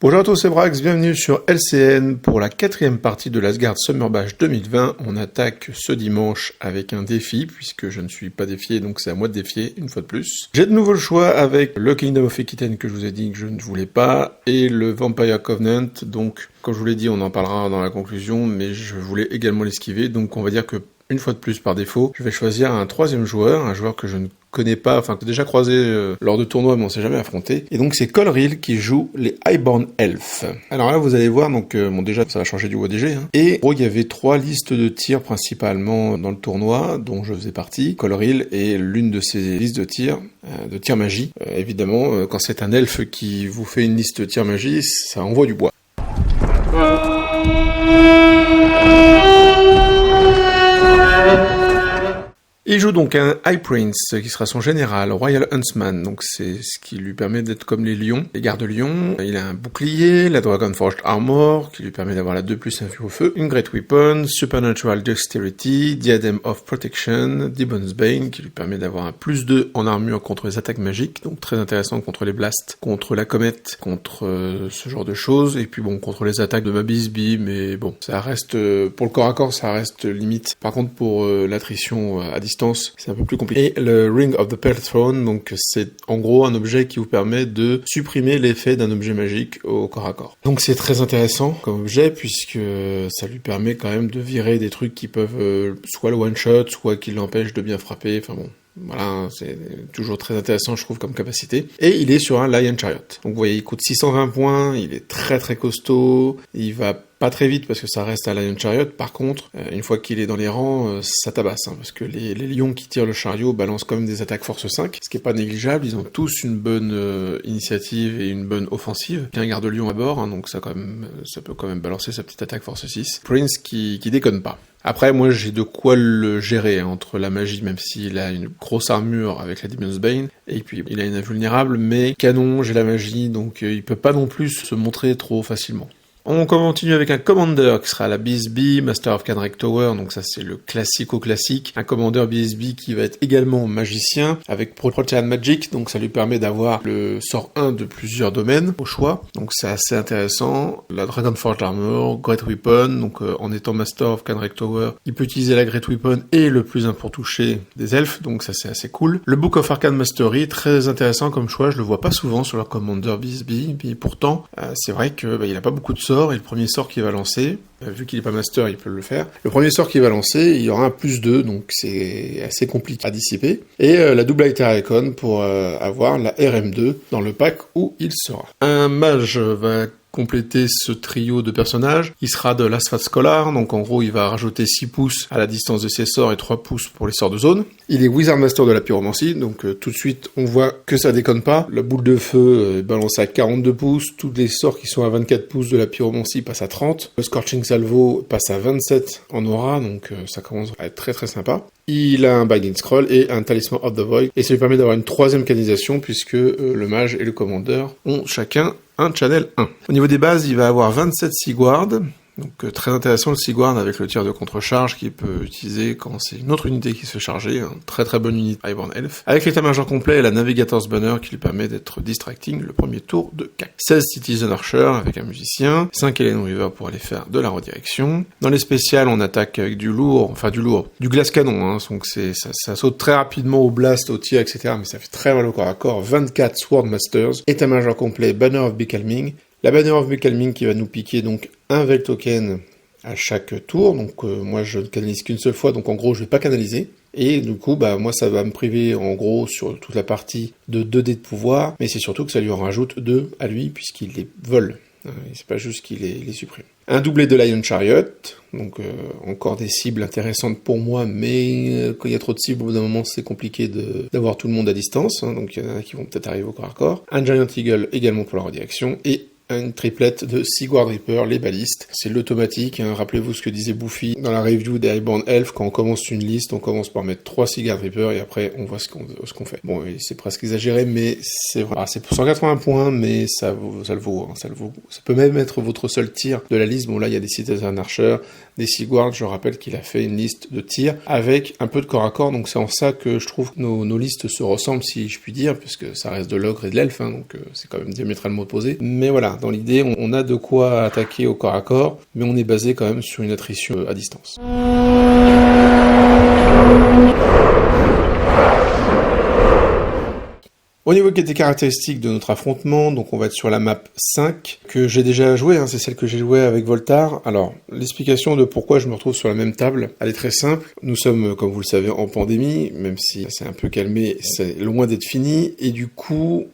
Bonjour à tous, c'est Brax, bienvenue sur LCN pour la 4e partie de l'Asgard Summer Bash 2020. On attaque ce dimanche avec un défi, puisque je ne suis pas défié, donc c'est à moi de défier une fois de plus. J'ai de nouveau le choix avec le Kingdom of Aquitaine que je vous ai dit que je ne voulais pas, et le Vampire Covenant, donc comme je vous l'ai dit, on en parlera dans la conclusion, mais je voulais également l'esquiver, donc on va dire que une fois de plus par défaut, je vais choisir un troisième joueur, un joueur que je ne connais pas, enfin que j'ai déjà croisé lors de tournois mais on s'est jamais affronté. Et donc c'est Colril qui joue les Highborn Elves. Alors là vous allez voir, donc bon déjà ça va changer du ODG. Et en gros il y avait 3 listes de tirs principalement dans le tournoi, dont je faisais partie. Colril est l'une de ces listes de tir magie. Évidemment, quand c'est un elfe qui vous fait une liste de tir magie, ça envoie du bois. Il joue donc un High Prince, qui sera son général, Royal Huntsman, donc c'est ce qui lui permet d'être comme les lions, les gardes-lions. Il a un bouclier, la Dragonforged Armor, qui lui permet d'avoir la 2+1 vue au feu, une Great Weapon, Supernatural Dexterity, Diadem of Protection, Demons Bane, qui lui permet d'avoir un +2 en armure contre les attaques magiques, donc très intéressant contre les blasts, contre la comète, contre ce genre de choses, et puis bon, contre les attaques de Mabisby, mais bon, ça reste, pour le corps à corps, ça reste limite. Par contre, pour l'attrition à distance, c'est un peu plus compliqué. Et le Ring of the Pale Throne, donc c'est en gros un objet qui vous permet de supprimer l'effet d'un objet magique au corps à corps. Donc c'est très intéressant comme objet, puisque ça lui permet quand même de virer des trucs qui peuvent soit le one-shot, soit qui l'empêchent de bien frapper, enfin bon. Voilà, c'est toujours très intéressant, je trouve, comme capacité. Et il est sur un Lion Chariot. Donc vous voyez, il coûte 620 points, il est très très costaud, il va pas très vite parce que ça reste un Lion Chariot. Par contre, une fois qu'il est dans les rangs, ça tabasse, parce que les lions qui tirent le chariot balancent quand même des attaques force 5, ce qui est pas négligeable. Ils ont tous une bonne initiative et une bonne offensive. Il y a un garde-lion à bord, donc ça peut quand même balancer sa petite attaque force 6. Prince qui déconne pas. Après, moi, j'ai de quoi le gérer entre la magie, même s'il a une grosse armure avec la Demon's Bane, et puis il a une invulnérable, mais canon, j'ai la magie, donc il peut pas non plus se montrer trop facilement. On continue avec un Commander qui sera la BSB, Master of Canrek Tower, donc ça c'est le classico-classique. Un Commander BSB qui va être également magicien, avec Protean Magic, donc ça lui permet d'avoir le sort 1 de plusieurs domaines, au choix. Donc c'est assez intéressant. La Dragonforged Armor, Great Weapon, donc en étant Master of Canrek Tower, il peut utiliser la Great Weapon et le +1 pour toucher des elfes, donc ça c'est assez cool. Le Book of Arcane Mastery, très intéressant comme choix, je le vois pas souvent sur leur Commander BSB, mais pourtant, c'est vrai que il a pas beaucoup de sorts, et le premier sort qu'il va lancer, vu qu'il est pas master, il peut le faire. Le premier sort qu'il va lancer, il y aura un +2, donc c'est assez compliqué à dissiper. Et la double Iter Icon pour avoir la RM2 dans le pack où il sera. Un mage va compléter ce trio de personnages. Il sera de l'Asphat Scholar, donc en gros il va rajouter 6 pouces à la distance de ses sorts et 3 pouces pour les sorts de zone. Il est Wizard Master de la pyromancie, donc tout de suite on voit que ça déconne pas. La boule de feu balance à 42 pouces, tous les sorts qui sont à 24 pouces de la pyromancie passent à 30. Le Scorching Salvo passe à 27 en aura, donc ça commence à être très très sympa. Il a un Binding Scroll et un Talisman of the Void, et ça lui permet d'avoir une 3e canalisation, puisque le mage et le commandeur ont chacun un channel 1. Au niveau des bases, il va avoir 27 Seaguard, donc très intéressant le Seaguard avec le tir de contre-charge qu'il peut utiliser quand c'est une autre unité qui se fait charger, très très bonne unité Highborn Elf, avec l'état-major complet et la Navigator's Banner qui lui permet d'être distracting le premier tour de CAC. 16 Citizen Archer avec un musicien, 5 Helen Weaver pour aller faire de la redirection. Dans les spéciales, on attaque avec du glace canon, donc ça saute très rapidement au blast, au tir, etc., mais ça fait très mal au corps à corps. 24 Sword Masters, état-major complet, Banner of Becalming. La Banner of Becalming qui va nous piquer donc un Veil Token à chaque tour, donc moi je ne canalise qu'une seule fois, donc en gros je vais pas canaliser, et du coup moi ça va me priver en gros sur toute la partie de 2 dés de pouvoir, mais c'est surtout que ça lui en rajoute 2 à lui puisqu'il les vole, c'est pas juste qu'il les supprime. Un doublé de Lion Chariot, donc encore des cibles intéressantes pour moi, mais quand il y a trop de cibles, au bout d'un moment c'est compliqué d'avoir tout le monde à distance, donc il y en a qui vont peut-être arriver au corps à corps. Un Giant Eagle également pour la redirection, et une triplette de Seaguard Reaper, les balistes. C'est l'automatique, rappelez-vous ce que disait Buffy dans la review des Highborn Elf, quand on commence une liste, on commence par mettre 3 Seaguard Reaper et après on voit ce qu'on fait. Bon, c'est presque exagéré, mais c'est vrai. C'est pour 180 points, mais ça le vaut, ça le vaut. Ça peut même être votre seul tir de la liste. Bon là, il y a des Citizen Archer, des Seaguard, je rappelle qu'il a fait une liste de tirs avec un peu de corps à corps, donc c'est en ça que je trouve que nos listes se ressemblent, si je puis dire, puisque ça reste de l'ogre et de l'elfe, donc c'est quand même diamétralement opposé. Mais voilà, voilà, dans l'idée, on a de quoi attaquer au corps à corps, mais on est basé quand même sur une attrition à distance. Au niveau des caractéristiques de notre affrontement, donc on va être sur la map 5, que j'ai déjà joué, c'est celle que j'ai jouée avec Voltar. Alors, l'explication de pourquoi je me retrouve sur la même table, elle est très simple. Nous sommes, comme vous le savez, en pandémie, même si ça s'est un peu calmé, c'est loin d'être fini, et du coup,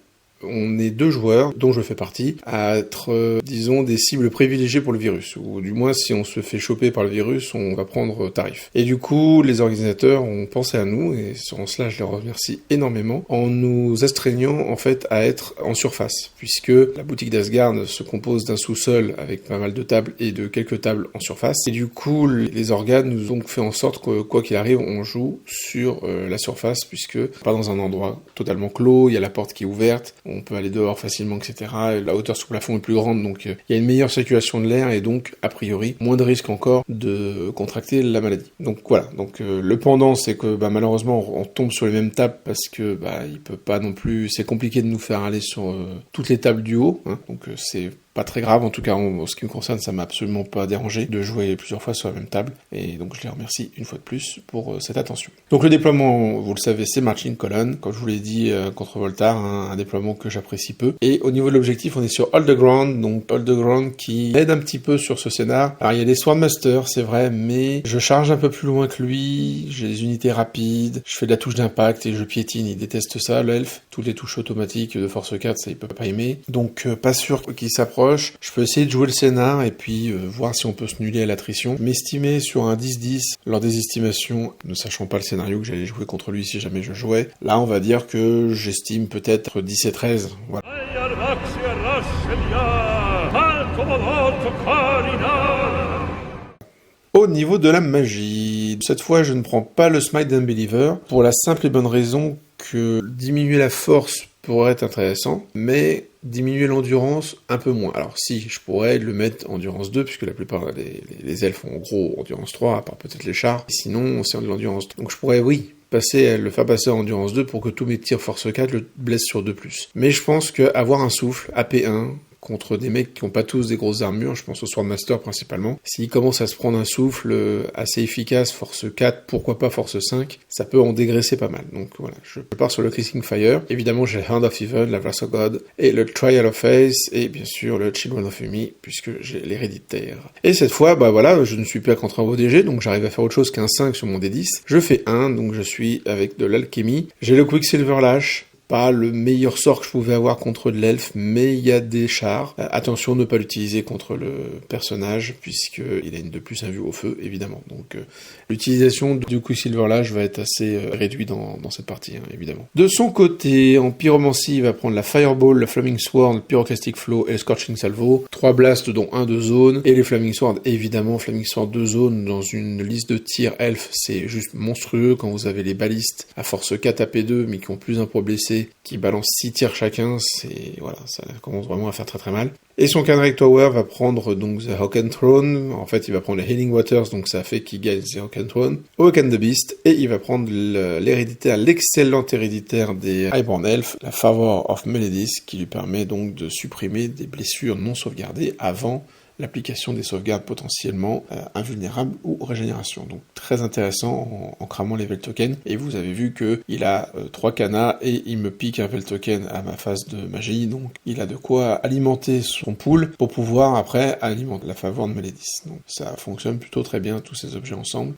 on est 2 joueurs, dont je fais partie, à être, disons, des cibles privilégiées pour le virus. Ou du moins, si on se fait choper par le virus, on va prendre tarif. Et du coup, les organisateurs ont pensé à nous, et en cela, je les remercie énormément, en nous astreignant, en fait, à être en surface. Puisque la boutique d'Asgard se compose d'un sous-sol avec pas mal de tables et de quelques tables en surface. Et du coup, les organes nous ont fait en sorte que, quoi qu'il arrive, on joue sur la surface, puisque pas dans un endroit totalement clos, il y a la porte qui est ouverte, on peut aller dehors facilement, etc. Et la hauteur sous plafond est plus grande, donc il y a une meilleure circulation de l'air et donc, a priori, moins de risque encore de contracter la maladie. Donc voilà, donc le pendant, c'est que malheureusement, on tombe sur les mêmes tables parce que il peut pas non plus, c'est compliqué de nous faire aller sur toutes les tables du haut, donc c'est pas très grave, en tout cas en ce qui me concerne, ça m'a absolument pas dérangé de jouer plusieurs fois sur la même table, et donc je les remercie une fois de plus pour cette attention. Donc le déploiement, vous le savez, c'est Marching Column, comme je vous l'ai dit contre Voltar, un déploiement que j'apprécie peu. Et au niveau de l'objectif, on est sur Hold the Ground, donc Hold the Ground qui aide un petit peu sur ce scénar. Alors il y a des Swordmaster, c'est vrai, mais je charge un peu plus loin que lui, j'ai des unités rapides, je fais de la touche d'impact et je piétine, il déteste ça, l'elfe. Toutes les touches automatiques de Force 4, ça il peut pas aimer. Donc pas sûr qu'il s'approche. Je peux essayer de jouer le scénar et puis voir si on peut se nuller à l'attrition. M'estimer sur un 10-10 lors des estimations, ne sachant pas le scénario que j'allais jouer contre lui si jamais je jouais. Là, on va dire que j'estime peut-être 10-13. Voilà. Au niveau de la magie, cette fois je ne prends pas le Smite d'Unbeliever pour la simple et bonne raison que diminuer la force pourrait être intéressant, mais diminuer l'endurance un peu moins. Alors si, je pourrais le mettre endurance 2, puisque la plupart les elfes ont en gros endurance 3, à part peut-être les chars, sinon c'est de l'endurance 3. Donc je pourrais, oui, le faire passer en endurance 2 pour que tous mes tirs force 4 le blessent sur 2+. Mais je pense qu'avoir un souffle, AP1, contre des mecs qui n'ont pas tous des grosses armures, je pense au Swordmaster principalement. S'ils commencent à se prendre un souffle assez efficace, force 4, pourquoi pas force 5, ça peut en dégraisser pas mal. Donc voilà, je pars sur le Crising Fire. Évidemment, j'ai Hand of Heaven, la Wrath of God, et le Trial of Ace, et bien sûr le Children of Umi, puisque j'ai l'héréditaire. Et cette fois, je ne suis plus à contre un ODG, donc j'arrive à faire autre chose qu'un 5 sur mon D10. Je fais 1, donc je suis avec de l'alchimie. J'ai le Quicksilver Lash, pas le meilleur sort que je pouvais avoir contre de l'elfe, mais il y a des chars. Attention de ne pas l'utiliser contre le personnage, puisqu'il a une de plus invue au feu, évidemment. Donc l'utilisation du Quicksilver Lash va être assez réduite dans cette partie, évidemment. De son côté, en pyromancie, il va prendre la Fireball, le Flaming Sword, le Pyroclastic Flow et le Scorching Salvo. 3 blasts dont 1 de zone, et les Flaming Sword, évidemment, Flaming Sword de zone dans une liste de tirs elfe, c'est juste monstrueux quand vous avez les balistes à force 4 AP2, mais qui ont plus un pour blesser, qui balance 6 tirs chacun, ça commence vraiment à faire très très mal. Et son Canary Tower va prendre donc The Hawk and Throne, en fait il va prendre les Healing Waters, donc ça fait qu'il gagne The Hawk and Throne, Hawk and the Beast, et il va prendre l'héréditaire, l'excellent héréditaire des Highborn Elves, la Favor of Meledis, qui lui permet donc de supprimer des blessures non sauvegardées avant l'application des sauvegardes potentiellement invulnérables ou régénération. Donc très intéressant en cramant les Veltoken. Et vous avez vu que il a 3 canas et il me pique un Veltoken à ma phase de magie. Donc il a de quoi alimenter son pool pour pouvoir après alimenter la faveur de Meledis. Donc ça fonctionne plutôt très bien tous ces objets ensemble.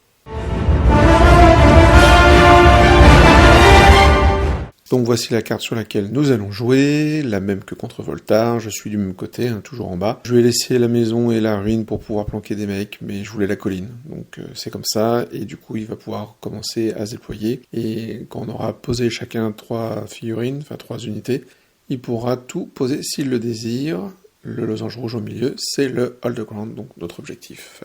Donc voici la carte sur laquelle nous allons jouer, la même que contre Voltar, je suis du même côté, toujours en bas. Je vais laisser la maison et la ruine pour pouvoir planquer des mecs, mais je voulais la colline. Donc c'est comme ça, et du coup il va pouvoir commencer à se déployer. Et quand on aura posé chacun 3 figurines, enfin 3 unités, il pourra tout poser s'il le désire. Le losange rouge au milieu, c'est le Hold the Ground, donc notre objectif.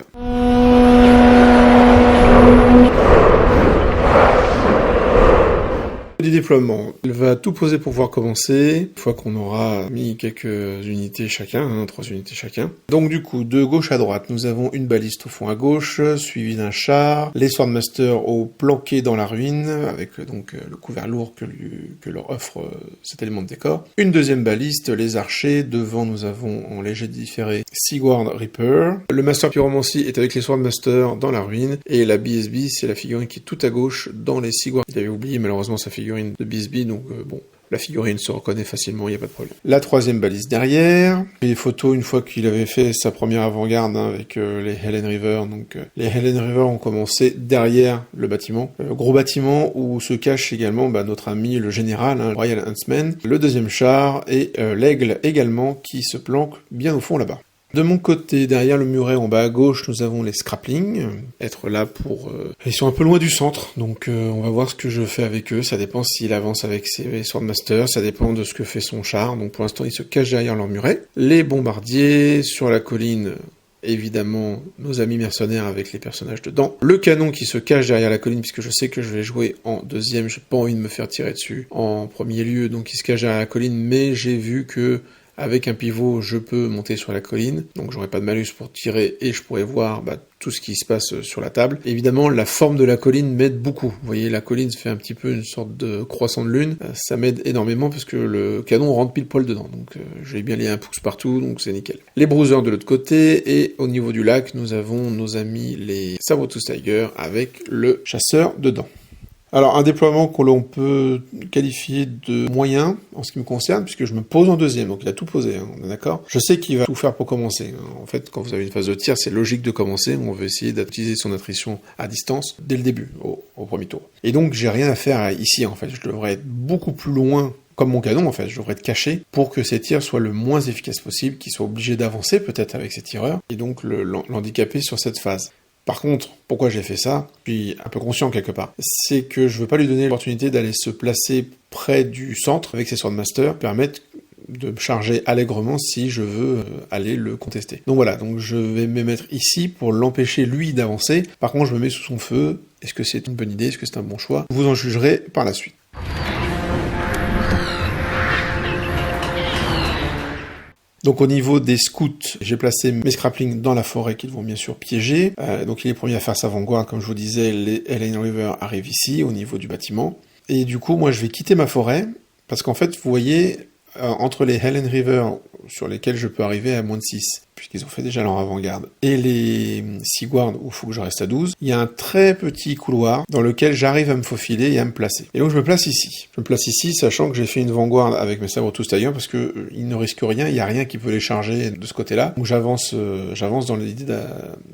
Du déploiement. Elle va tout poser pour pouvoir commencer, une fois qu'on aura mis quelques unités chacun, 3 unités chacun. Donc du coup, de gauche à droite, nous avons une baliste au fond à gauche, suivie d'un char, les Swordmasters au planqué dans la ruine, avec donc le couvert lourd que leur offre cet élément de décor. Une deuxième baliste, les archers, devant nous avons en léger différé Sigward Reaper. Le Master Pyromancy est avec les Swordmasters dans la ruine, et la BSB, c'est la figurine qui est tout à gauche dans les Sigward. Il avait oublié malheureusement sa figurine de BSB, donc bon, la figurine se reconnaît facilement, il n'y a pas de problème. La troisième balise derrière, les photos une fois qu'il avait fait sa première avant-garde avec les Helen River. Donc les Helen River ont commencé derrière le bâtiment, gros bâtiment où se cache également notre ami le général, Royal Huntsman, le deuxième char et l'aigle également qui se planque bien au fond là-bas. De mon côté, derrière le muret en bas à gauche, nous avons les Scraplings, être là pour... Ils sont un peu loin du centre, donc on va voir ce que je fais avec eux, ça dépend s'il avance avec ses Swordmasters, ça dépend de ce que fait son char, donc pour l'instant ils se cachent derrière leur muret. Les bombardiers, sur la colline, évidemment nos amis mercenaires avec les personnages dedans. Le canon qui se cache derrière la colline, puisque je sais que je vais jouer en deuxième, j'ai pas envie de me faire tirer dessus en premier lieu, donc il se cache derrière la colline, mais j'ai vu que avec un pivot, je peux monter sur la colline, donc j'aurai pas de malus pour tirer et je pourrai voir tout ce qui se passe sur la table. Évidemment, la forme de la colline m'aide beaucoup. Vous voyez, la colline se fait un petit peu une sorte de croissant de lune. Ça m'aide énormément parce que le canon rentre pile poil dedans. Donc j'ai bien lié un pouce partout, donc c'est nickel. Les bruisers de l'autre côté, et au niveau du lac, nous avons nos amis les Saber-Tooth Tiger avec le chasseur dedans. Alors, un déploiement que l'on peut qualifier de moyen, en ce qui me concerne, puisque je me pose en deuxième, donc il a tout posé, on est d'accord. Je sais qu'il va tout faire pour commencer. En fait, quand vous avez une phase de tir, c'est logique de commencer, on veut essayer d'utiliser son attrition à distance dès le début, au premier tour. Et donc, j'ai rien à faire ici, en fait. Je devrais être beaucoup plus loin, comme mon canon, en fait. Je devrais être caché pour que ces tirs soient le moins efficaces possible, qu'ils soient obligés d'avancer, peut-être, avec ces tireurs, et donc l'handicaper sur cette phase. Par contre, pourquoi j'ai fait ça, je suis un peu conscient quelque part, c'est que je veux pas lui donner l'opportunité d'aller se placer près du centre avec ses Swordmasters, permettre de me charger allègrement si je veux aller le contester. Donc voilà, donc je vais me mettre ici pour l'empêcher lui d'avancer. Par contre, je me mets sous son feu. Est-ce que c'est une bonne idée? Est-ce que c'est un bon choix? Vous en jugerez par la suite. Donc au niveau des scouts, j'ai placé mes Scraplings dans la forêt qu'ils vont bien sûr piéger. Donc il est premier à faire sa vanguard, comme je vous disais, les Helen River arrivent ici, au niveau du bâtiment. Et du coup, moi je vais quitter ma forêt, parce qu'en fait, vous voyez, entre les Helen River, sur lesquels je peux arriver à moins de 6, puisqu'ils ont fait déjà leur avant-garde, et les Sigward, où il faut que je reste à 12, il y a un très petit couloir dans lequel j'arrive à me faufiler et à me placer. Et donc je me place ici. Je me place ici, sachant que j'ai fait une vanguard avec mes Saber-Tooth Tiger, parce que ils ne risquent rien, il n'y a rien qui peut les charger de ce côté-là. Donc j'avance dans l'idée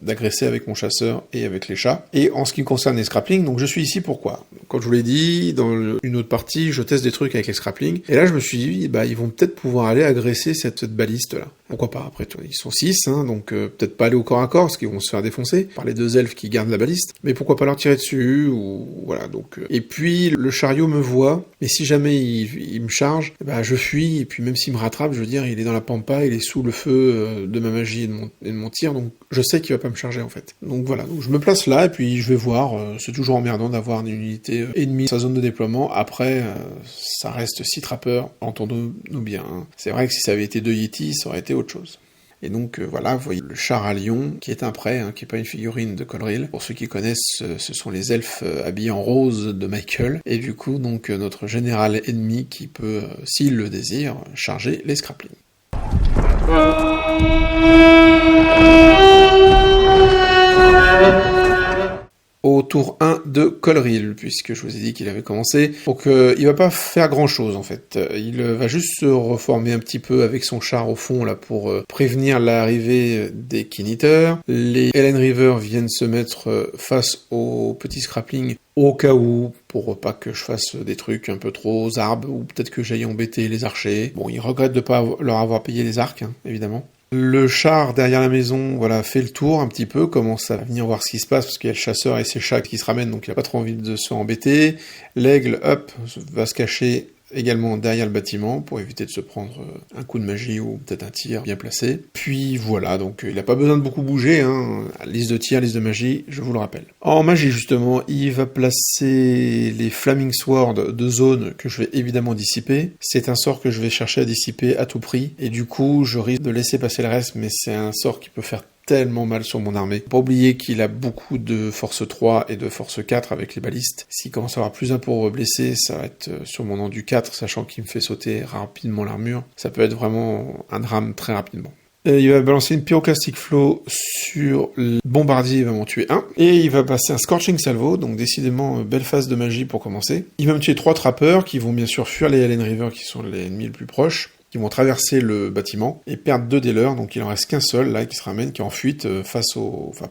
d'agresser avec mon chasseur et avec les chats. Et en ce qui concerne les Scraplings, donc je suis ici pourquoi? Comme je vous l'ai dit, dans une autre partie, je teste des trucs avec les Scraplings, et là je me suis dit, ils vont peut-être pouvoir aller agresser cette baliste-là. Pourquoi pas, après tout, ils sont 6, donc peut-être pas aller au corps à corps, parce qu'ils vont se faire défoncer par les 2 elfes qui gardent la baliste, mais pourquoi pas leur tirer dessus, ou voilà, donc... Et puis, le chariot me voit, mais si jamais il me charge, je fuis, et puis même s'il me rattrape, je veux dire, il est dans la pampa, il est sous le feu de ma magie et de mon tir, donc je sais qu'il va pas me charger, en fait. Donc voilà, donc je me place là, et puis je vais voir, c'est toujours emmerdant d'avoir une unité ennemie dans sa zone de déploiement, après, ça reste 6 trappeurs, entendons-nous bien, hein. C'est vrai que si ça avait été 2 Yeti, ça aurait été autre chose. Et donc voilà, vous voyez le char à lion, qui est un prêt, qui n'est pas une figurine de Colril. Pour ceux qui connaissent, ce sont les elfes habillés en rose de Michael. Et du coup, donc notre général ennemi qui peut, s'il le désire, charger les Scraplings. Au tour 1 de Colril, puisque je vous ai dit qu'il avait commencé. Donc il va pas faire grand chose en fait. Il va juste se reformer un petit peu avec son char au fond là pour prévenir l'arrivée des Keen-Eaters. Les Helen River viennent se mettre face aux petits Scraplings au cas où, pour pas que je fasse des trucs un peu trop arbres, ou peut-être que j'aille embêter les archers. Bon, ils regrettent de pas leur avoir payé les arcs, évidemment. Le char derrière la maison, voilà, fait le tour un petit peu, commence à venir voir ce qui se passe, parce qu'il y a le chasseur et ses chats qui se ramènent, donc il a pas trop envie de se faire embêter. L'aigle, hop, va se cacher également derrière le bâtiment pour éviter de se prendre un coup de magie ou peut-être un tir bien placé. Puis voilà, donc il n'a pas besoin de beaucoup bouger, hein. Liste de tir, liste de magie, je vous le rappelle. En magie justement, il va placer les Flaming Sword de zone que je vais évidemment dissiper. C'est un sort que je vais chercher à dissiper à tout prix, et du coup je risque de laisser passer le reste, mais c'est un sort qui peut faire tellement mal sur mon armée. Faut pas oublier qu'il a beaucoup de force 3 et de force 4 avec les balistes. S'il commence à avoir plus 1 pour blesser, ça va être sur mon endu 4, sachant qu'il me fait sauter rapidement l'armure. Ça peut être vraiment un drame très rapidement. Il va balancer une Pyroclastic Flow sur le bombardier, il va m'en tuer un. Et il va passer un Scorching Salvo, donc décidément belle phase de magie pour commencer. Il va me tuer 3 trappeurs qui vont bien sûr fuir les Helen River qui sont les ennemis les plus proches, qui vont traverser le bâtiment et perdre 2 des leurs, donc il en reste qu'un seul là qui se ramène, qui est en fuite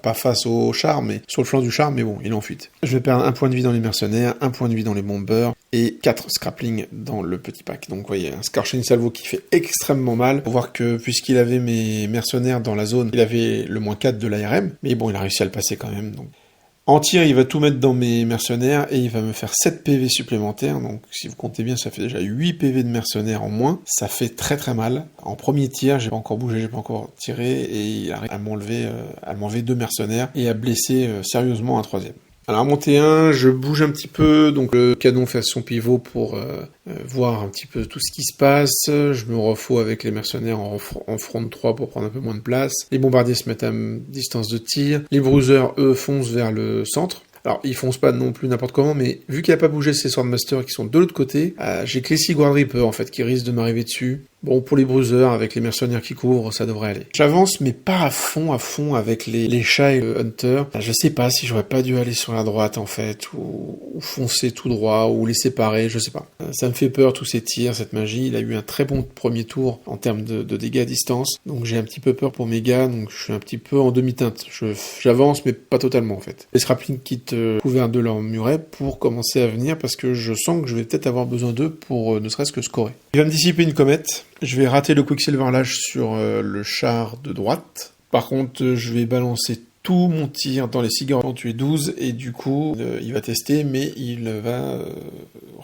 pas face au char, mais sur le flanc du char, mais bon, il est en fuite. Je vais perdre 1 point de vie dans les mercenaires, 1 point de vie dans les bombers, et 4 scrappling dans le petit pack. Donc vous voyez, un Scorching Salvo qui fait extrêmement mal. Faut voir que puisqu'il avait mes mercenaires dans la zone, il avait le moins 4 de l'ARM, mais bon, il a réussi à le passer quand même, donc... En tir, il va tout mettre dans mes mercenaires et il va me faire 7 PV supplémentaires. Donc si vous comptez bien, ça fait déjà 8 PV de mercenaires en moins. Ça fait très très mal. En premier tir, j'ai pas encore bougé, j'ai pas encore tiré et il arrive à m'enlever 2 mercenaires et à blesser sérieusement un 3e. Alors à monter 1, je bouge un petit peu, donc le canon fait son pivot pour voir un petit peu tout ce qui se passe. Je me refaux avec les mercenaires en front 3 pour prendre un peu moins de place. Les bombardiers se mettent à distance de tir. Les bruisers, eux, foncent vers le centre. Alors, ils foncent pas non plus n'importe comment, mais vu qu'il n'a pas bougé ces Swordmasters qui sont de l'autre côté, j'ai que les Seaguard Reaper, en fait, qui risquent de m'arriver dessus. Bon, pour les bruisers, avec les mercenaires qui couvrent, ça devrait aller. J'avance, mais pas à fond avec les chats et le hunter. Je sais pas si j'aurais pas dû aller sur la droite, en fait, ou foncer tout droit, ou les séparer, je sais pas. Ça me fait peur, tous ces tirs, cette magie. Il a eu un très bon premier tour en termes de dégâts à distance, donc j'ai un petit peu peur pour mes gars, donc je suis un petit peu en demi-teinte. J'avance, mais pas totalement, en fait. Les scrapping quittent couvert de leur muret pour commencer à venir, parce que je sens que je vais peut-être avoir besoin d'eux pour ne serait-ce que scorer. Il va me dissiper une comète. Je vais rater le Quicksilver Lash sur le char de droite. Par contre, je vais balancer tout mon tir dans les Seaguard pour en tuer 12, et du coup, il va tester, mais il va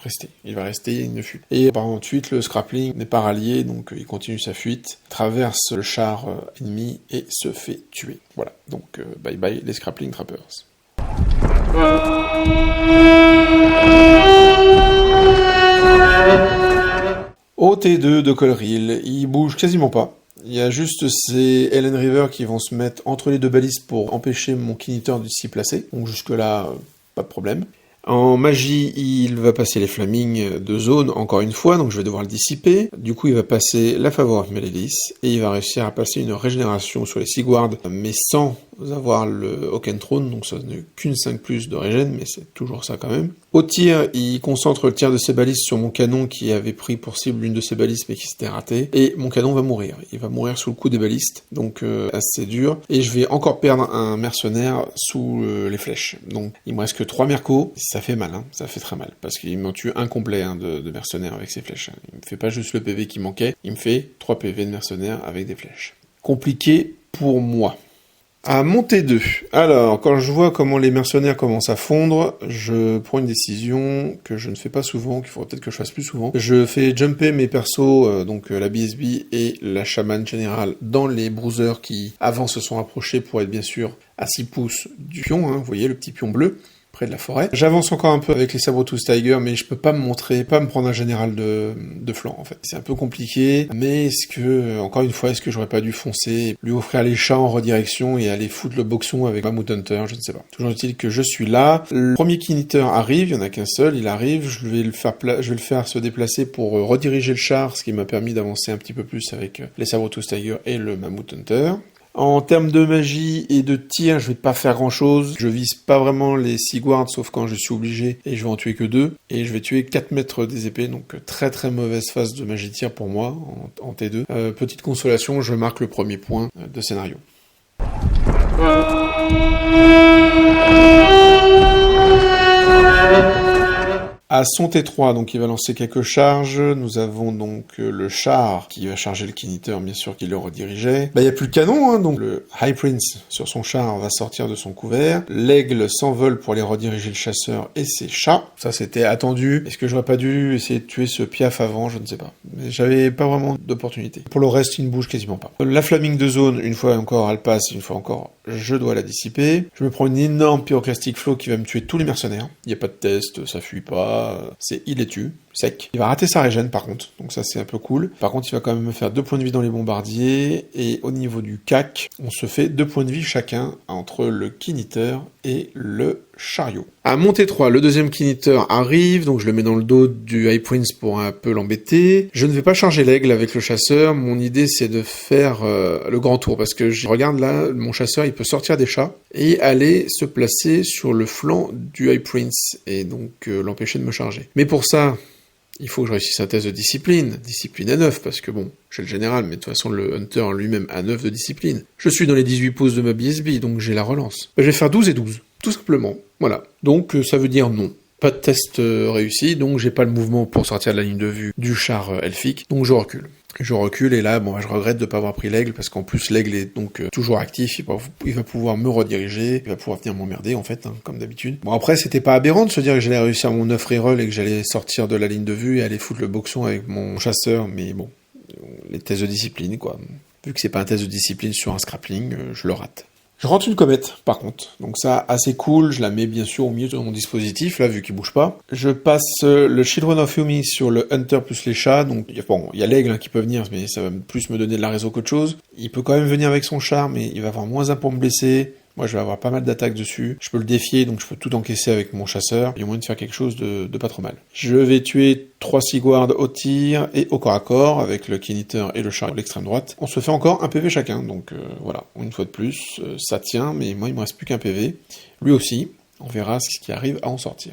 rester. Il va rester, il ne fuit. Et par ensuite, le Scrappling n'est pas rallié, donc il continue sa fuite, traverse le char ennemi et se fait tuer. Voilà, donc bye bye les Scrappling Trappers. Au T2 de Colril, il bouge quasiment pas. Il y a juste ces Helen River qui vont se mettre entre les deux balistes pour empêcher mon Kinitor de s'y placer. Donc jusque là, pas de problème. En magie, il va passer les Flaming de zone encore une fois, donc je vais devoir le dissiper. Du coup, il va passer la Favor of Melelis, et il va réussir à passer une régénération sur les Seaguard, mais sans avoir le Oaken Throne, donc ça n'est qu'une 5+, de régène, mais c'est toujours ça quand même. Au tir, il concentre le tir de ses balistes sur mon canon qui avait pris pour cible l'une de ses balistes mais qui s'était raté, et mon canon va mourir. Il va mourir sous le coup des balistes, donc assez dur, et je vais encore perdre un mercenaire sous les flèches. Donc il me reste que 3 mercos, ça fait mal, hein, ça fait très mal, parce qu'il m'en tue un complet de mercenaires avec ses flèches. Il me fait pas juste le PV qui manquait, il me fait 3 PV de mercenaires avec des flèches. Compliqué pour moi. À monter 2. Alors, quand je vois comment les mercenaires commencent à fondre, je prends une décision que je ne fais pas souvent, qu'il faudrait peut-être que je fasse plus souvent. Je fais jumper mes persos, donc la BSB et la chamane générale, dans les bruisers qui avant se sont approchés pour être bien sûr à 6 pouces du pion, hein, vous voyez le petit pion bleu, près de la forêt. J'avance encore un peu avec les Sabre-Tooth Tiger, mais je peux pas me montrer, pas me prendre un général de flanc, en fait. C'est un peu compliqué, mais encore une fois, est-ce que j'aurais pas dû foncer, lui offrir les chats en redirection et aller foutre le boxon avec Mammoth Hunter, je ne sais pas. Toujours est-il que je suis là. Le premier Kinitor arrive, il y en a qu'un seul, il arrive, je vais le faire se déplacer pour rediriger le char, ce qui m'a permis d'avancer un petit peu plus avec les Sabre-Tooth Tiger et le Mammoth Hunter. En termes de magie et de tir, je vais pas faire grand chose. Je vise pas vraiment les Seaguard, sauf quand je suis obligé, et je vais en tuer que 2. Et je vais tuer 4 mètres des épées, donc très très mauvaise phase de magie tir pour moi, en T2. Petite consolation, je marque le premier point de scénario. À son T3, donc il va lancer quelques charges. Nous avons donc le char qui va charger le Kiniteur, bien sûr, qui le redirigeait. Il n'y a plus de canon, hein, donc le High Prince sur son char va sortir de son couvert. L'aigle s'envole pour aller rediriger le chasseur et ses chats. Ça, c'était attendu. Est-ce que j'aurais pas dû essayer de tuer ce piaf avant? Je ne sais pas. Mais j'avais pas vraiment d'opportunité. Pour le reste, il ne bouge quasiment pas. La flaming de zone, une fois encore, elle passe. Une fois encore, je dois la dissiper. Je me prends une énorme pyroclastic flow qui va me tuer tous les mercenaires. Il n'y a pas de test, ça fuit pas. Il les tue. Sec. Il va rater sa régène par contre, donc ça c'est un peu cool. Par contre il va quand même me faire 2 points de vie dans les bombardiers, et au niveau du CAC, on se fait 2 points de vie chacun entre le Kiniteur et le chariot. À monter 3, le deuxième Kiniteur arrive, donc je le mets dans le dos du High Prince pour un peu l'embêter. Je ne vais pas charger l'aigle avec le chasseur, mon idée c'est de faire le grand tour, parce que je regarde là, mon chasseur il peut sortir des chats et aller se placer sur le flanc du High Prince, et donc l'empêcher de me charger. Mais pour ça, il faut que je réussisse un test de discipline à 9, parce que bon, j'ai le général, mais de toute façon le Hunter lui-même a 9 de discipline. Je suis dans les 18 pouces de ma BSB, donc j'ai la relance. Je vais faire 12 et 12, tout simplement, voilà. Donc ça veut dire non. Pas de test réussi, donc j'ai pas le mouvement pour sortir de la ligne de vue du char elfique, donc je recule. Je recule et là, bon, je regrette de pas avoir pris l'aigle, parce qu'en plus l'aigle est donc toujours actif, il va pouvoir me rediriger, il va pouvoir venir m'emmerder en fait, hein, comme d'habitude. Bon après, c'était pas aberrant de se dire que j'allais réussir mon 9 reroll et que j'allais sortir de la ligne de vue et aller foutre le boxon avec mon chasseur, mais bon, les tests de discipline quoi. Vu que c'est pas un test de discipline sur un scrappling, je le rate. Je rentre une comète, par contre. Donc ça, assez cool, je la mets bien sûr au milieu de mon dispositif, là, vu qu'il bouge pas. Je passe le Children of Yumi sur le Hunter plus les chats, donc bon, il y a l'aigle hein, qui peut venir, mais ça va plus me donner de la réseau qu'autre chose. Il peut quand même venir avec son char, mais il va avoir moins un pour me blesser. Moi, je vais avoir pas mal d'attaques dessus. Je peux le défier, donc je peux tout encaisser avec mon chasseur. Il y a moyen de faire quelque chose de pas trop mal. Je vais tuer 3 Sigward au tir et au corps à corps avec le Kiniteur et le char à l'extrême droite. On se fait encore un PV chacun, donc voilà. Une fois de plus, ça tient, mais moi, il me reste plus qu'un PV. Lui aussi. On verra ce qui arrive à en sortir.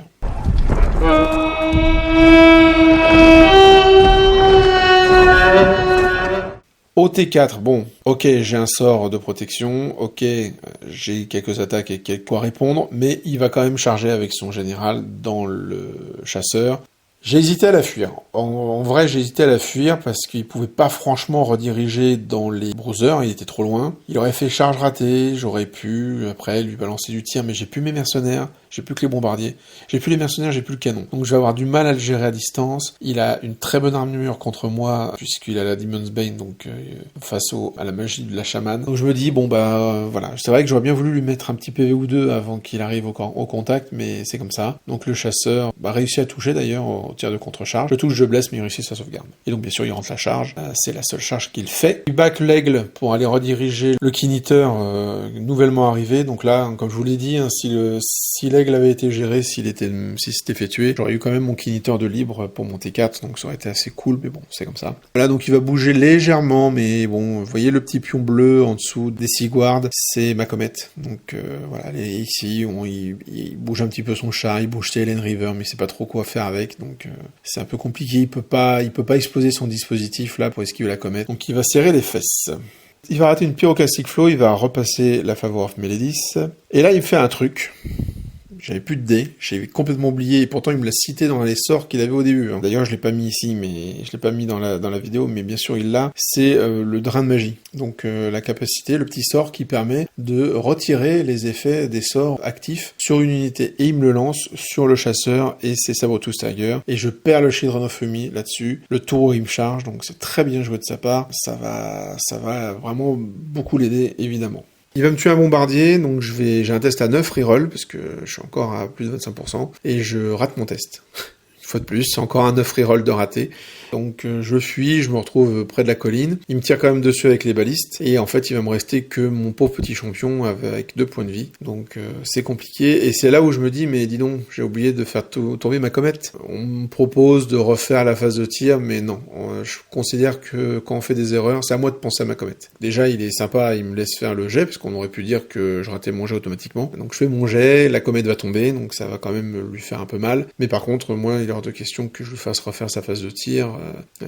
Au T4, bon, ok, j'ai un sort de protection, ok, j'ai quelques attaques et quelques quoi répondre, mais il va quand même charger avec son général dans le chasseur. J'ai hésité à la fuir. En vrai, j'ai hésité à la fuir parce qu'il pouvait pas franchement rediriger dans les bruisers, il était trop loin. Il aurait fait charge ratée, j'aurais pu après lui balancer du tir, mais j'ai plus mes mercenaires, j'ai plus que les bombardiers. J'ai plus les mercenaires, j'ai plus le canon. Donc je vais avoir du mal à le gérer à distance. Il a une très bonne armure contre moi, puisqu'il a la Demon's Bane, donc face à la magie de la chamane. Donc je me dis, bon bah voilà, c'est vrai que j'aurais bien voulu lui mettre un petit PV ou deux avant qu'il arrive au contact, mais c'est comme ça. Donc le chasseur réussit à toucher d'ailleurs au tir de contre-charge. Je touche, je blesse, mais il réussit sa sauvegarde. Et donc bien sûr il rentre la charge, c'est la seule charge qu'il fait. Il back l'aigle pour aller rediriger le Kiniteur nouvellement arrivé. Donc là, comme je vous l'ai dit, hein, si l'aigle avait été géré, si c'était fait tuer, j'aurais eu quand même mon Kiniteur de libre pour mon T4, donc ça aurait été assez cool, mais bon, c'est comme ça. Voilà, donc il va bouger légèrement, mais bon, vous voyez le petit pion bleu en dessous des Sigward, c'est ma comète. Donc voilà, elle est ici, il bouge un petit peu son char, il bouge Helen River, mais c'est pas trop quoi faire avec, donc c'est un peu compliqué, il peut pas exploser son dispositif là pour esquiver la comète, donc il va serrer les fesses. Il va rater une pyroclastic flow, il va repasser la Favor of Meledis, et là il me fait un truc. J'avais plus de dés, j'ai complètement oublié, et pourtant il me l'a cité dans les sorts qu'il avait au début. D'ailleurs je l'ai pas mis ici, mais je l'ai pas mis dans la vidéo, mais bien sûr il l'a, c'est le drain de magie. Donc la capacité, le petit sort qui permet de retirer les effets des sorts actifs sur une unité, et il me le lance sur le chasseur et ses Sabre-Tooth Tiger, et je perds le Children of Yumi là-dessus, le tour où il me charge, donc c'est très bien joué de sa part, ça va vraiment beaucoup l'aider évidemment. Il va me tuer un bombardier, donc j'ai un test à 9 reroll, parce que je suis encore à plus de 25%, et je rate mon test. Une fois de plus, c'est encore un 9 reroll de raté. Donc je fuis, je me retrouve près de la colline, il me tire quand même dessus avec les balistes, et en fait il va me rester que mon pauvre petit champion avec 2 points de vie, donc c'est compliqué, et c'est là où je me dis, mais dis donc, j'ai oublié de faire tomber ma comète. On me propose de refaire la phase de tir, mais non, je considère que quand on fait des erreurs, c'est à moi de penser à ma comète. Déjà il est sympa, il me laisse faire le jet, parce qu'on aurait pu dire que je ratais mon jet automatiquement, donc je fais mon jet, la comète va tomber, donc ça va quand même lui faire un peu mal, mais par contre moi il hors de question que je lui fasse refaire sa phase de tir.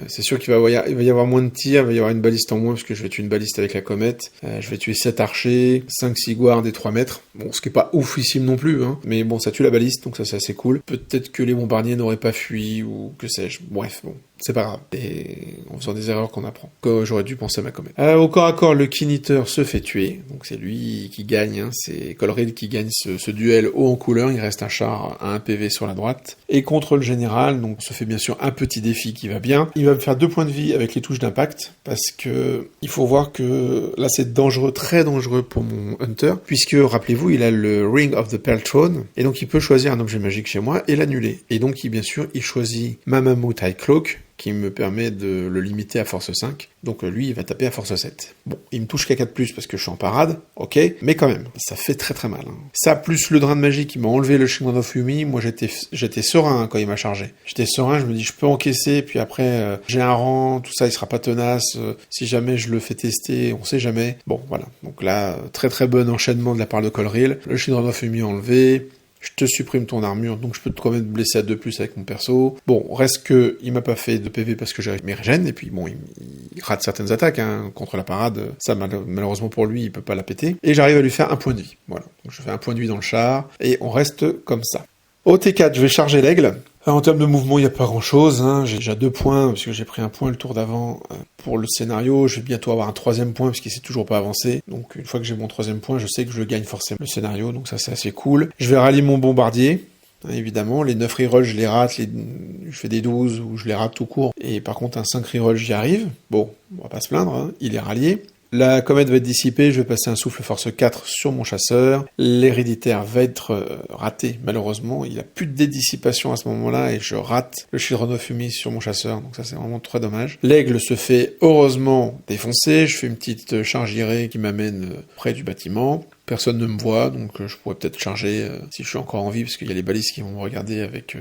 C'est sûr qu'il va y avoir moins de tirs, il va y avoir une baliste en moins, parce que je vais tuer une baliste avec la comète. Je vais tuer 7 archers, 5-6 guards et 3 mètres. Bon, ce qui est pas oufissime non plus, hein. Mais bon, ça tue la baliste, donc ça c'est assez cool. Peut-être que les bombardiers n'auraient pas fui, ou que sais-je. Bref, bon. C'est pas grave. Et en faisant des erreurs qu'on apprend. J'aurais dû penser à ma comète. Au corps à corps, le Keen-Eater se fait tuer. Donc c'est lui qui gagne. Hein. C'est Colril qui gagne ce duel haut en couleur. Il reste un char à 1 PV sur la droite. Et contre le général, donc on se fait bien sûr un petit défi qui va bien. Il va me faire 2 points de vie avec les touches d'impact. Parce que il faut voir que là c'est dangereux, très dangereux pour mon Hunter. Puisque, rappelez-vous, il a le Ring of the Pearl Throne. Et donc il peut choisir un objet magique chez moi et l'annuler. Et donc bien sûr, il choisit ma Mammoth High Cloak, qui me permet de le limiter à force 5. Donc lui, il va taper à force 7. Bon, il me touche qu'à 4+, parce que je suis en parade, ok, mais quand même, ça fait très très mal. Hein. Ça, plus le drain de magie qui m'a enlevé le Children of Yumi, moi j'étais serein quand il m'a chargé. J'étais serein, je me dis, je peux encaisser, puis après, j'ai un rang, tout ça, il sera pas tenace, si jamais je le fais tester, on sait jamais. Bon, voilà. Donc là, très très bon enchaînement de la part de Colril. Le Children of Yumi enlevé. Je te supprime ton armure, donc je peux quand même te blesser à 2+ avec mon perso. Bon, reste que il m'a pas fait de PV parce que j'ai mes régènes, et puis bon, il rate certaines attaques, hein, contre la parade. Ça, malheureusement pour lui, il peut pas la péter. Et j'arrive à lui faire 1 point de vie. Voilà. Donc je fais 1 point de vie dans le char, et on reste comme ça. Au T4, je vais charger l'aigle. En termes de mouvement, il n'y a pas grand-chose. Hein. J'ai déjà 2 points, parce que j'ai pris 1 point le tour d'avant pour le scénario. Je vais bientôt avoir un 3e point, parce qu'il s'est toujours pas avancé. Donc une fois que j'ai mon 3e point, je sais que je gagne forcément le scénario, donc ça c'est assez cool. Je vais rallier mon bombardier, hein, évidemment. Les 9 rerolls, je les rate, je fais des 12, ou je les rate tout court. Et par contre, un 5 rerolls, j'y arrive. Bon, on va pas se plaindre, hein. Il est rallié. La comète va être dissipée, je vais passer un souffle force 4 sur mon chasseur. L'héréditaire va être raté, malheureusement. Il n'y a plus de dédissipation à ce moment-là, et je rate le Children of Yumi sur mon chasseur, donc ça c'est vraiment très dommage. L'aigle se fait heureusement défoncer, je fais une petite charge irée qui m'amène près du bâtiment. Personne ne me voit, donc je pourrais peut-être charger si je suis encore en vie, parce qu'il y a les balises qui vont me regarder avec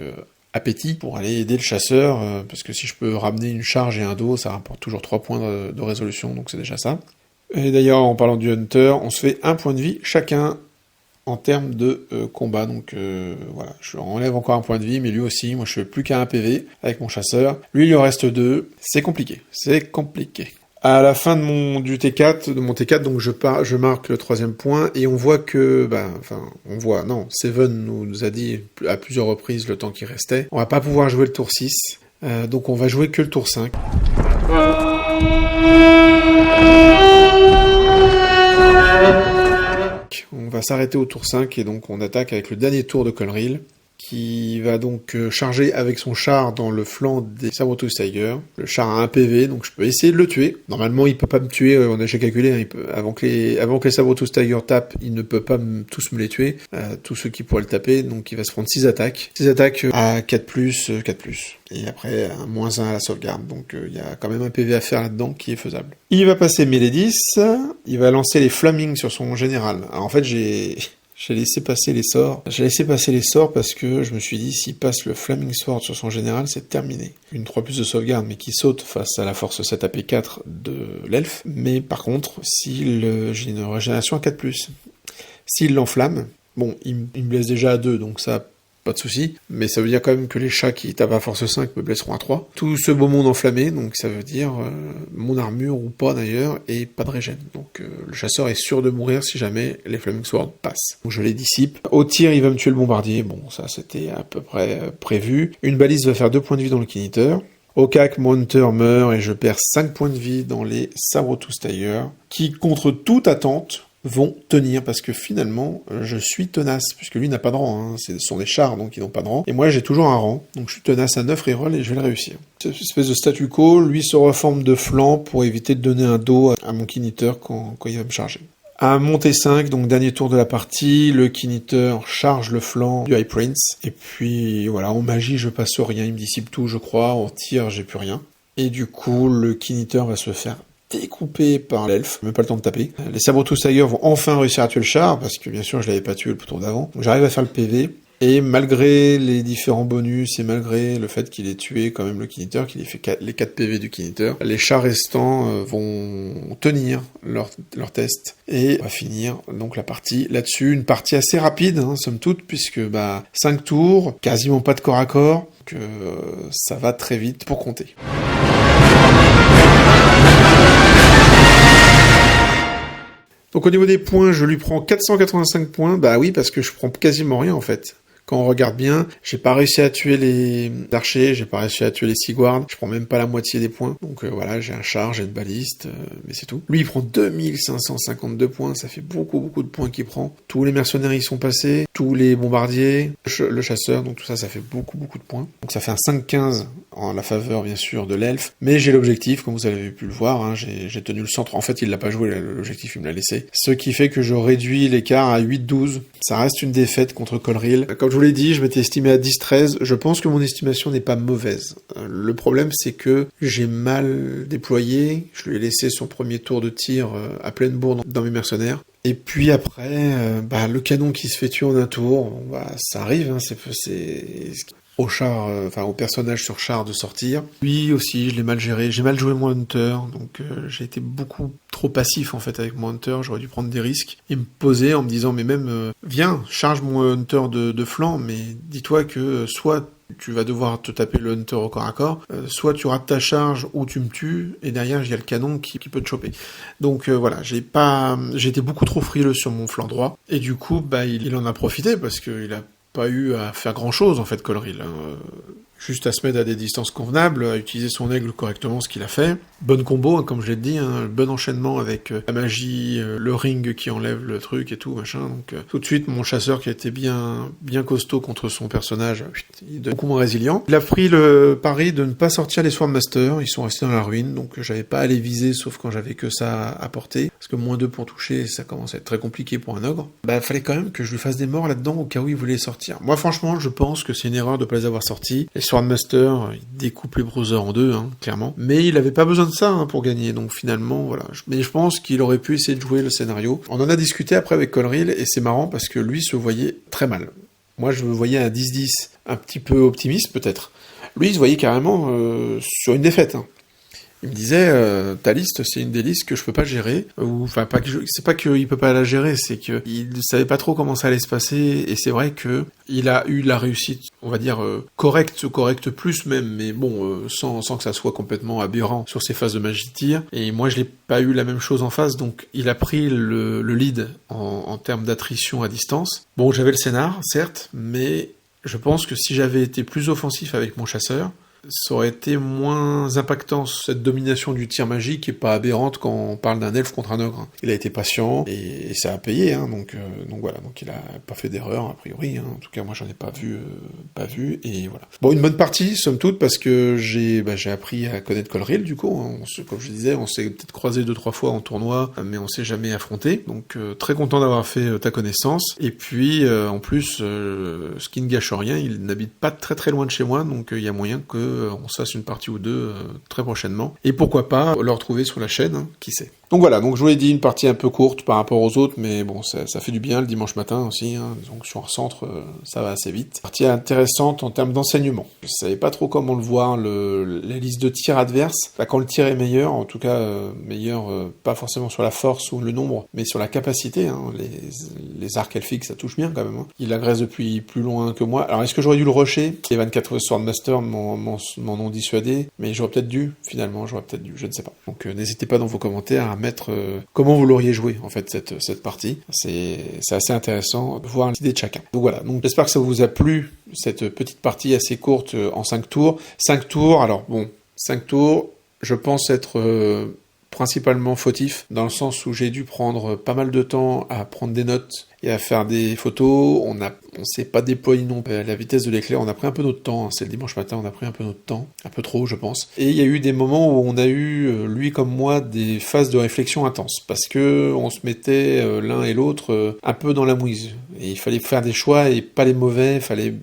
appétit pour aller aider le chasseur, parce que si je peux ramener une charge et un dos, ça rapporte toujours 3 points de résolution, donc c'est déjà ça. Et d'ailleurs, en parlant du Hunter, on se fait 1 point de vie chacun en termes de combat. Donc voilà, je enlève encore 1 point de vie, mais lui aussi, moi je fais plus qu'à 1 PV avec mon chasseur. Lui, il en reste 2. C'est compliqué. C'est compliqué. À la fin de mon T4, donc je marque le 3e point, et on voit que, Seven nous a dit à plusieurs reprises le temps qui restait. On va pas pouvoir jouer le tour 6, donc on va jouer que le tour 5. On va s'arrêter au tour 5, et donc on attaque avec le dernier tour de Colril, qui va donc charger avec son char dans le flanc des Sabre-Tooth Tiger. Le char a 1 PV, donc je peux essayer de le tuer. Normalement, il peut pas me tuer, on a déjà calculé, hein, avant que les Sabre-Tooth Tiger tapent, il ne peut pas tous me les tuer, tous ceux qui pourraient le taper, donc il va se prendre 6 attaques. 6 attaques à 4+, 4+. Et après, un -1 à la sauvegarde, donc il y a quand même un PV à faire là-dedans qui est faisable. Il va passer mêlée 10, il va lancer les Flaming sur son général. Alors en fait, j'ai laissé passer les sorts. J'ai laissé passer les sorts parce que je me suis dit, s'il passe le Flaming Sword sur son général, c'est terminé. Une 3+ de sauvegarde, mais qui saute face à la force 7 AP4 de l'elfe. Mais par contre, j'ai une régénération à 4+. S'il l'enflamme, bon, il me blesse déjà à 2, donc ça, pas de souci, mais ça veut dire quand même que les chats qui tapent à force 5 me blesseront à 3. Tout ce beau monde enflammé, donc ça veut dire mon armure ou pas d'ailleurs, et pas de régène. Donc le chasseur est sûr de mourir si jamais les Flaming Swords passent. Donc je les dissipe. Au tir, il va me tuer le bombardier, bon ça c'était à peu près prévu. Une balise va faire 2 points de vie dans le Keen-Eater. Au CAC, mon Hunter meurt et je perds 5 points de vie dans les Sabre-Tooth Tiger, qui contre toute attente vont tenir, parce que finalement, je suis tenace, puisque lui n'a pas de rang, hein. Ce sont des chars, donc ils n'ont pas de rang, et moi j'ai toujours un rang, donc je suis tenace à 9 rerolls et je vais le réussir. Cette espèce de statu quo, lui se reforme de flanc pour éviter de donner un dos à mon Keen-Eater quand il va me charger. À monter 5, donc dernier tour de la partie, le Keen-Eater charge le flanc du High Prince, et puis voilà, en magie je passe rien, il me dissipe tout je crois, en tir j'ai plus rien, et du coup le Keen-Eater va se faire découpé par l'elfe, même pas le temps de taper. Les Sabre-Tooth Tiger vont enfin réussir à tuer le char, parce que bien sûr je l'avais pas tué le tour d'avant. Donc j'arrive à faire le PV, Et malgré les différents bonus et malgré le fait qu'il ait tué quand même le Knitter, qu'il ait fait les 4 PV du Knitter, les chars restants vont tenir leur test et on va finir donc la partie là-dessus. Une partie assez rapide, somme toute, puisque 5 tours, quasiment pas de corps à corps, que ça va très vite pour compter. Donc au niveau des points, je lui prends 485 points. Bah oui, parce que je prends quasiment rien en fait. Quand on regarde bien, j'ai pas réussi à tuer les archers, j'ai pas réussi à tuer les Seaguards, je prends même pas la moitié des points. Donc voilà, j'ai un char, j'ai une baliste, mais c'est tout. Lui, il prend 2552 points, ça fait beaucoup de points qu'il prend. Tous les mercenaires y sont passés, tous les bombardiers, le chasseur, donc tout ça, ça fait beaucoup de points. Donc ça fait un 5-15 en la faveur, bien sûr, de l'elfe. Mais j'ai l'objectif, comme vous avez pu le voir, j'ai tenu le centre. En fait, il l'a pas joué, l'objectif, il me l'a laissé. Ce qui fait que je réduis l'écart à 8-12. Ça reste une défaite contre Colril. Comme je vous l'ai dit, je m'étais estimé à 10-13. Je pense que mon estimation n'est pas mauvaise. Le problème, c'est que j'ai mal déployé. Je lui ai laissé son premier tour de tir à pleine bourre dans mes mercenaires. Et puis après, le canon qui se fait tuer en un tour, ça arrive, c'est au char, au personnage sur char de sortir. Lui aussi, je l'ai mal géré. J'ai mal joué mon Hunter, donc j'ai été beaucoup trop passif en fait avec mon Hunter. J'aurais dû prendre des risques et me poser en me disant mais même viens, charge mon Hunter de flanc, mais dis-toi que soit tu vas devoir te taper le Hunter au corps à corps, soit tu rates ta charge ou tu me tues, et derrière il y a le canon qui peut te choper. Donc voilà, j'ai été beaucoup trop frileux sur mon flanc droit, et du coup il en a profité parce qu'il a pas eu à faire grand chose en fait Colril. Juste à se mettre à des distances convenables, à utiliser son aigle correctement, ce qu'il a fait. Bonne combo, comme je l'ai dit, bon enchaînement avec la magie, le ring qui enlève le truc et tout, machin. Donc tout de suite, mon chasseur qui a été bien costaud contre son personnage, il est beaucoup moins résilient. Il a pris le pari de ne pas sortir les Swordmaster, ils sont restés dans la ruine, donc j'avais pas à les viser, sauf quand j'avais que ça à porter. Parce que -2 pour toucher, ça commence à être très compliqué pour un ogre. Fallait quand même que je lui fasse des morts là-dedans au cas où il voulait sortir. Moi franchement, je pense que c'est une erreur de pas les avoir sortis. Les Swordmaster, il découpe les Brothers en deux, clairement. Mais il avait pas besoin de ça pour gagner, donc finalement, voilà. Mais je pense qu'il aurait pu essayer de jouer le scénario. On en a discuté après avec Colril, et c'est marrant parce que lui se voyait très mal. Moi, je me voyais à 10-10, un petit peu optimiste peut-être. Lui, il se voyait carrément sur une défaite. Il me disait, ta liste, c'est une des listes que je peux pas gérer, c'est pas qu'il peut pas la gérer, c'est qu'il savait pas trop comment ça allait se passer, et c'est vrai que il a eu la réussite, on va dire, correcte plus même, mais bon, sans que ça soit complètement aberrant sur ses phases de magie de tir, et moi je l'ai pas eu la même chose en face, donc il a pris le lead en termes d'attrition à distance. Bon, j'avais le scénar, certes, mais je pense que si j'avais été plus offensif avec mon chasseur, ça aurait été moins impactant, cette domination du tir magique qui est pas aberrante quand on parle d'un elfe contre un ogre. Il a été patient, et ça a payé, donc voilà, donc il a pas fait d'erreur, a priori, en tout cas moi j'en ai pas vu, et voilà. Bon, une bonne partie, somme toute, parce que j'ai appris à connaître Colril, du coup, comme je disais, on s'est peut-être croisé 2-3 fois en tournoi, mais on s'est jamais affronté, donc très content d'avoir fait ta connaissance, et puis en plus, ce qui ne gâche rien, il n'habite pas très très loin de chez moi, donc il y a moyen que on se fasse une partie ou deux très prochainement. Et pourquoi pas le retrouver sur la chaîne, qui sait. Donc voilà, donc je vous l'ai dit, une partie un peu courte par rapport aux autres, mais bon, ça fait du bien le dimanche matin aussi, donc sur un centre, ça va assez vite. Partie intéressante en termes d'enseignement. Je savais pas trop comment le voir, les listes de tirs adverses. Quand le tir est meilleur, en tout cas meilleur, pas forcément sur la force ou le nombre, mais sur la capacité, les arcs elfiques, ça touche bien quand même. Il agresse depuis plus loin que moi. Alors est-ce que j'aurais dû le rusher? Les 24 Swordmaster m'en ont dissuadé, mais j'aurais peut-être dû, finalement, je ne sais pas. Donc n'hésitez pas dans vos commentaires à mettre comment vous l'auriez joué en fait cette partie. C'est assez intéressant de voir l'idée de chacun. Donc voilà, donc j'espère que ça vous a plu, cette petite partie assez courte en 5 tours. 5 tours, alors bon, 5 tours, je pense être principalement fautif, dans le sens où j'ai dû prendre pas mal de temps à prendre des notes et à faire des photos. On s'est pas déployé non plus à la vitesse de l'éclair, on a pris un peu notre temps, c'est le dimanche matin, on a pris un peu notre temps, un peu trop je pense. Et il y a eu des moments où on a eu, lui comme moi, des phases de réflexion intenses, parce que on se mettait l'un et l'autre un peu dans la mouise. Et il fallait faire des choix et pas les mauvais, il fallait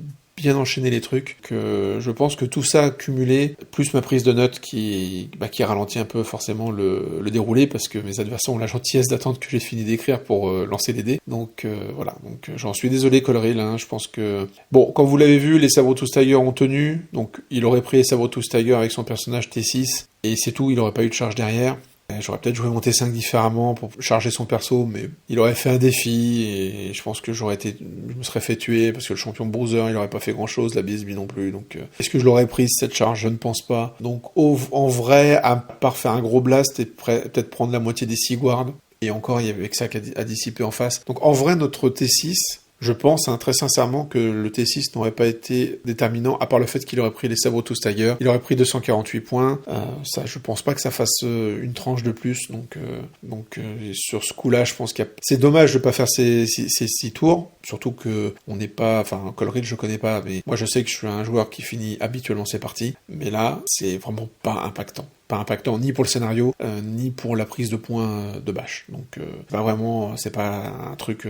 bien enchaîné les trucs, que je pense que tout ça cumulé, plus ma prise de notes qui ralentit un peu forcément le déroulé, parce que mes adversaires ont la gentillesse d'attendre que j'ai fini d'écrire pour lancer les dés. Donc voilà, donc j'en suis désolé Colril, hein, je pense que... Bon, comme vous l'avez vu, les Sabretooth Tiger ont tenu, donc il aurait pris les Sabretooth Tiger avec son personnage T6, et c'est tout, il aurait pas eu de charge derrière. J'aurais peut-être joué mon T5 différemment pour charger son perso, mais il aurait fait un défi, et je pense que je me serais fait tuer, parce que le champion Bruiser, il aurait pas fait grand-chose, la BSB non plus, donc... Est-ce que je l'aurais prise, cette charge? Je ne pense pas. Donc, en vrai, à part faire un gros blast et peut-être prendre la moitié des Sigward, et encore, il y avait que ça à dissiper en face. Donc, en vrai, notre T6... Je pense très sincèrement que le T6 n'aurait pas été déterminant, à part le fait qu'il aurait pris les Sabretooth Tiger. Il aurait pris 248 points. Ça, je pense pas que ça fasse une tranche de plus. Donc sur ce coup-là, je pense c'est dommage de pas faire ces 6 tours. Surtout que on n'est pas... Enfin, Colril, je connais pas, mais moi je sais que je suis un joueur qui finit habituellement ses parties. Mais là, c'est vraiment pas impactant. Pas impactant ni pour le scénario, ni pour la prise de points de bâche. Donc, vraiment, c'est pas un truc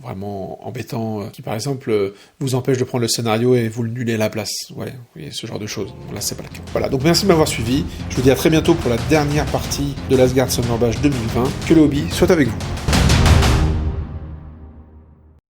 vraiment embêtant qui, par exemple, vous empêche de prendre le scénario et vous le nulez à la place. Ouais, vous voyez, ce genre de choses. Là, c'est pas le cas. Voilà, donc merci de m'avoir suivi. Je vous dis à très bientôt pour la dernière partie de l'Asgard Summer Bash 2020. Que le hobby soit avec vous.